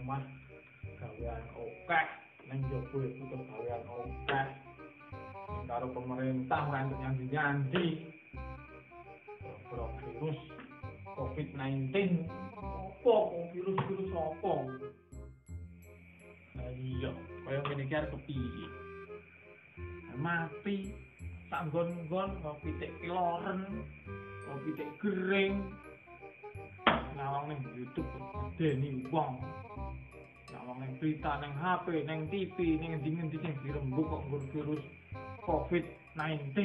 omah gawean oke, nang jopo itu gawean oke. Karo pemerintah ora nyandi-nyandi. Virus COVID-19 apa virus apa? Nah iya, kaya ngene iki arep kepiye? Mati sak nggon-nggon pitik kiloren, pitik gering. Nawang ning YouTube deni wong. Nawang ning berita ning HP, ning TV, ning endi-endi sing dirembuk kok nggon virus COVID-19.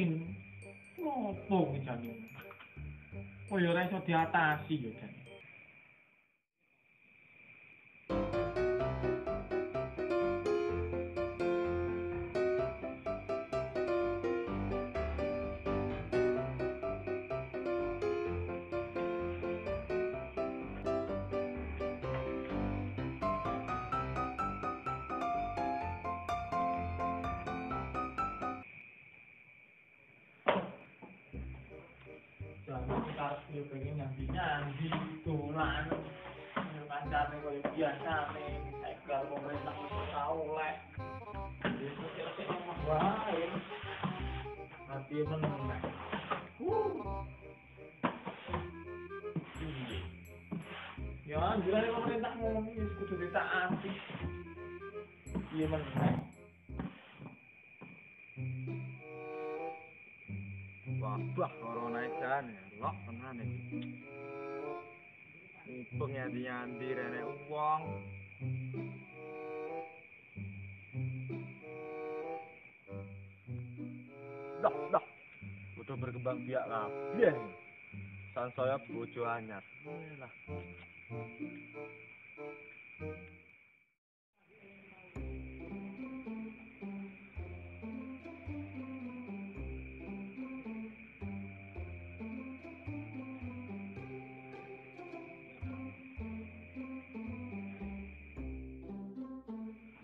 Opo iki jane? Oh ya ora iso diatasi ya jane. Yo pengen nyambi dolan kancane koyo biasane cycle pemerintah wis tau lek wis omah wae ati meneng ya anjane pemerintah ngomong wis kudu ditaati iya meneng wabah corona jan lok tenan iki. Mumpung nyandi-nyandi rene wong. Dah. Udah berkembang biak kabeh. Sansaya bojo anyar. Lah.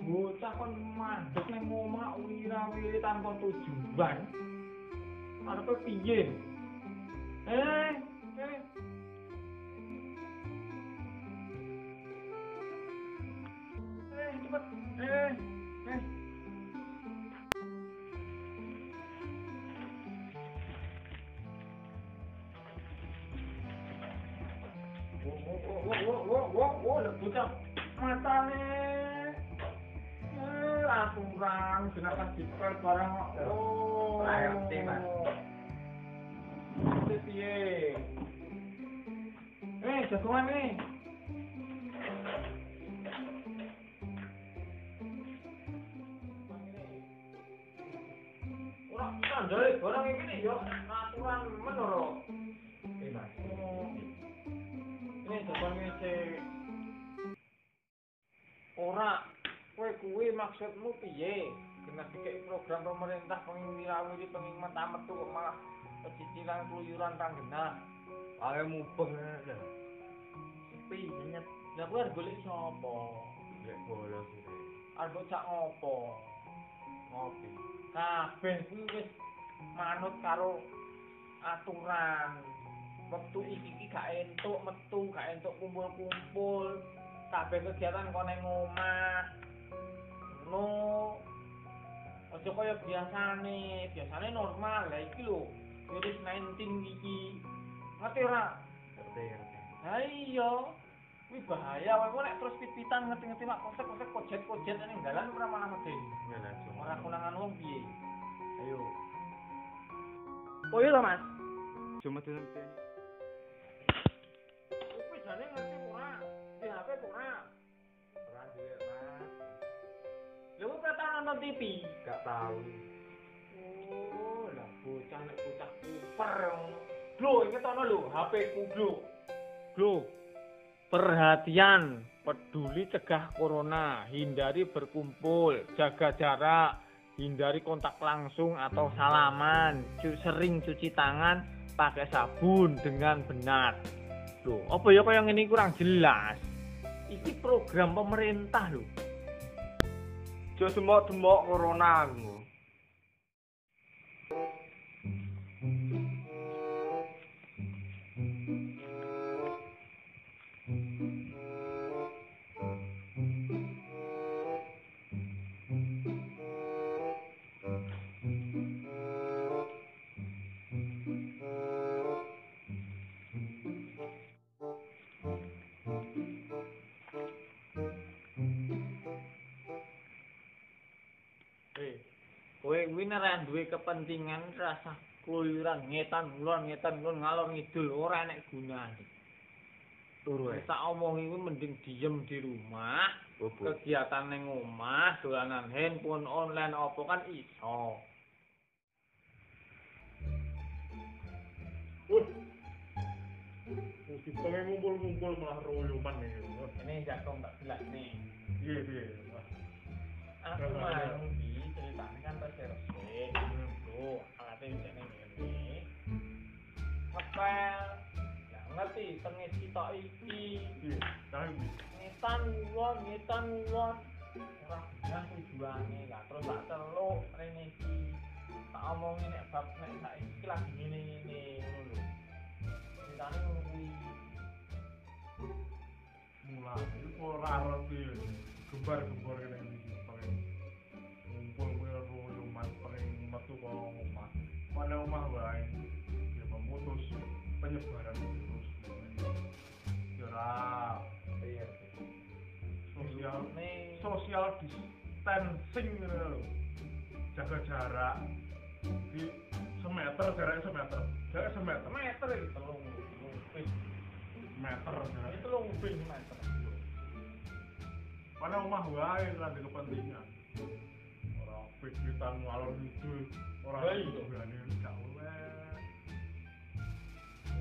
bocah kon mandek ning omah wira-wiri tanpa tujuan. Arepe piye? Cepet. Bocah matane aturan jenaka dipel barang ngerti, Mas. Piye? Jagongan nih. Ora kandhane barang iki yo aturan menurut. Mas. Ini jagongan sik ora kowe kuwi maksudmu piye? Kena dikek program pemerintah pengin wirawiri pengin metu kok malah pecicilan keluyuran kang genah. Ayo mubeng lho. Sepi nyet. Lah kowe arep golek sapa? Golek bolos iki. Arep cak ngopo? Ngopi. Kabeh kuwi wis manut karo aturan. Wektu iki gak entuk metu, gak entuk kumpul-kumpul. Kabeh kegiatan kok ning omah. Aja kaya biasane normal. Lah iki lho, virus 19 iki. Ngerti ora? Ngerti. Ha iya. Kuwi bahaya wae kok nek terus pit-pitan ngerti-ngerti mak kosek-kosek kojet-kojet ning dalan ora malah medeni. Ngene Ora kunangan wong piye? Ayo. Oh iya Mas. Cuma ngerti. Kuwi jane ngerti ora? Di HP ora? Ora duwe, Mas. Lha kok kata nonton TV? Gak tahu. Oh, lah bocah nek bocah kuper. Glo, inget ono lho, HP ku Glo. Perhatian, peduli cegah corona, hindari berkumpul, jaga jarak, hindari kontak langsung atau salaman, sering cuci tangan pakai sabun dengan benar. Loh, apa ya kaya ngene kurang jelas? Iki program pemerintah lho. Jo semok-demok corona ngono. kuwi nek duwe kepentingan rasa keluyuran ngetan ngulon ngalor ngidul ora enek gunane. Turu ae. Tak omongi kuwi mending diem di rumah, Bobo. kegiatan ning omah, dolanan handphone online apa kan iso. Mesti pengen ngumpul-ngumpul malah royoman nih. Ini jakong tak jelas nih. Iya, iya. Aku mau di ceritanya kan resik. Tuh, alatnya bisa ini. Ngepel. Ya ngerti, tengis kita iki. Iya, tapi Ngetan ulon. Ora benar tujuane lah. Terus tak celuk rene iki. Tak omongin nek bab nek saiki lagi ngene-ngene ngono lho. Ceritane ngono kuwi. mulai itu ora ngerti gembar-gembar kene iki pengen ngumpul kuwi royoman pengen metu kok omah. Mana omah wae. Ya memutus penyebaran virus. Ya ora Iya. social distancing gitu loh. Jaga jarak di jaraknya semeter Meter iki telung feet. meter jarak. Itu telung feet meter. Mana omah wae ora ada kepentingan. Ora pikiran ngalor ngidul, ora Ya iya. berani gak oleh.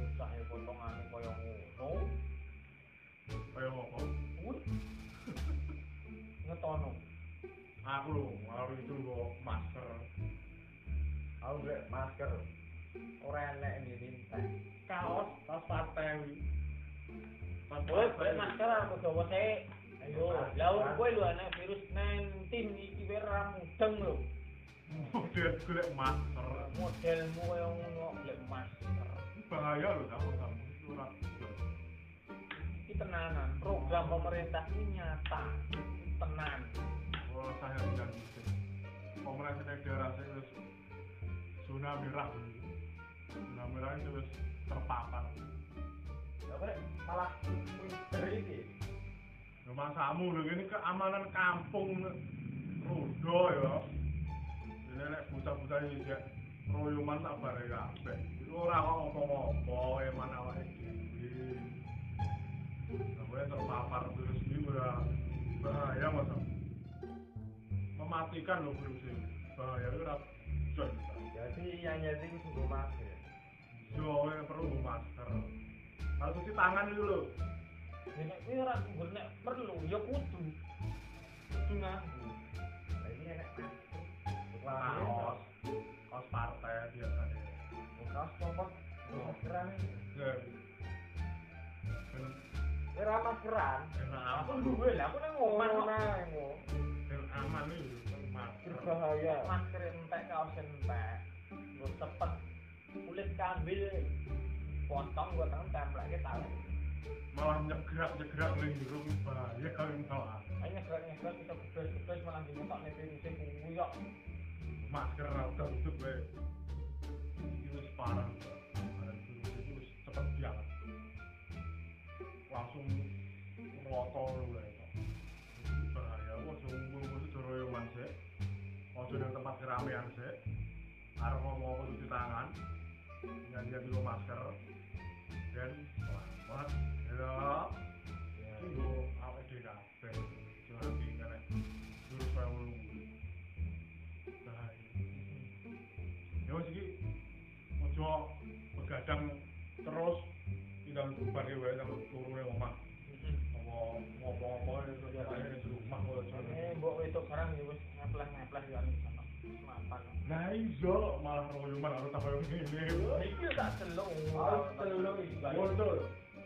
Usahe potongane koyo ngono. Kaya apa? Wih. Ngetono. Aku lho, ngalor itu kok masker. Aku gak masker. Ora enek dirintek. Kaos partai. Woi, masker aku gawa sik. Ayo, lha kowe lho anak virus 19 iki wis ra mudeng lho. Model golek masker. Modelmu koyo ngono golek masker. Bahaya lho kamu ora. Iki tenanan, program pemerintah ini nyata. Tenan. Oh, saya bilang gitu. Pemerintah daerah saya wis zona merah. Zona merah itu wis terpapar. Lah kok malah dari iki. Rumah samu lho ini keamanan kampung Rodo ya. Ini nek buta-buta iki ya royoman tak bare kabeh. Iku ora kok ngomong-ngomong eman awake dhewe. Sampai terpapar virus ini udah bahaya mas. Mematikan loh virus ini. Bahaya itu ora jon. Jadi yang jadi kudu masker. Yo perlu masker. Harus cuci tangan dulu lho. Nek kuwi ora nggon nek perlu ya kudu. Kudu nganggo. Lah iki enek Kaos. Kaos partai biasanya. kaos copot maskeran. Ya. Ora maskeran. Enak Aku aman. duwe lah, aku nang omah kok. Dan aman nih masker. Berbahaya. Masker entek kaos entek. Nggo cepet kulit kambil. Potong gua tangan templeke tali. Malah nyegrak ning jero bahaya kalau malah. Ayo nyegrek kita bebas malah dimutakne virus kuwi kok. Masker udah tutup wae. Iki wis parah. Ada virus itu wis cepet banget. Langsung roto lho ya. Bahaya kok ngumpul royoman sik. Ojo nang tempat keramaian sik. Arep ngomong cuci tangan. Ganti dulu masker. Dan selamat. Ya. Itu awake dhewe kabeh. Jangan tinggal virus kaya ngono. Ya wis iki ojo begadang terus tinggal bubar wae nang turune omah. Apa ngopo-ngopo itu ya di rumah kok. Mbok wedok barang ya wis ngeplah ya ana mapan. Lah iso malah royoman harus tak koyo ngene. Iki tak celuk. Harus celuk iki. Betul.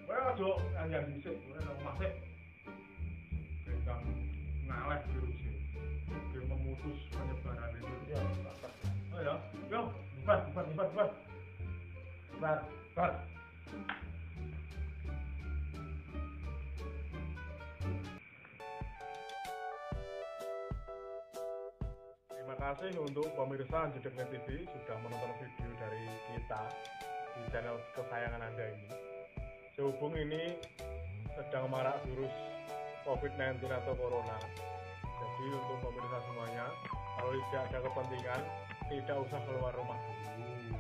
Kowe ojo anjan dhisik, kowe nang omah sik. Bentang ngaleh virus iki. Dia memutus penyebaran itu. Ya, Oh ya, yo, bubar. Bar. Terima kasih untuk pemirsa Jedeknya TV sudah menonton video dari kita di channel kesayangan Anda ini. Sehubung ini sedang marak virus COVID-19 atau Corona. Jadi untuk pemirsa semuanya, kalau tidak ada kepentingan, tidak usah keluar rumah dulu.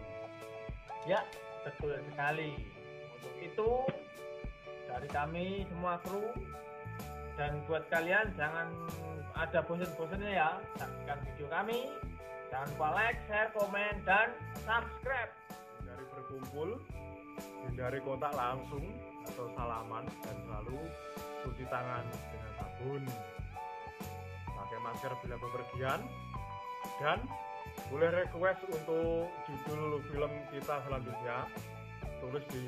Ya, betul sekali. Untuk itu, dari kami semua kru, dan buat kalian jangan ada bosan-bosannya ya, saksikan video kami. Jangan lupa like, share, komen, dan subscribe. Hindari berkumpul, hindari kontak langsung atau salaman, dan selalu cuci tangan dengan sabun. Pakai masker bila bepergian, dan boleh request untuk judul film kita selanjutnya, tulis di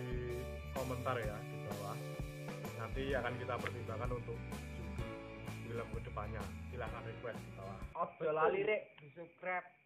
komentar ya di bawah. Nanti akan kita pertimbangkan untuk judul film kedepannya. Silahkan request di bawah. Ojo lali rek, di subscribe.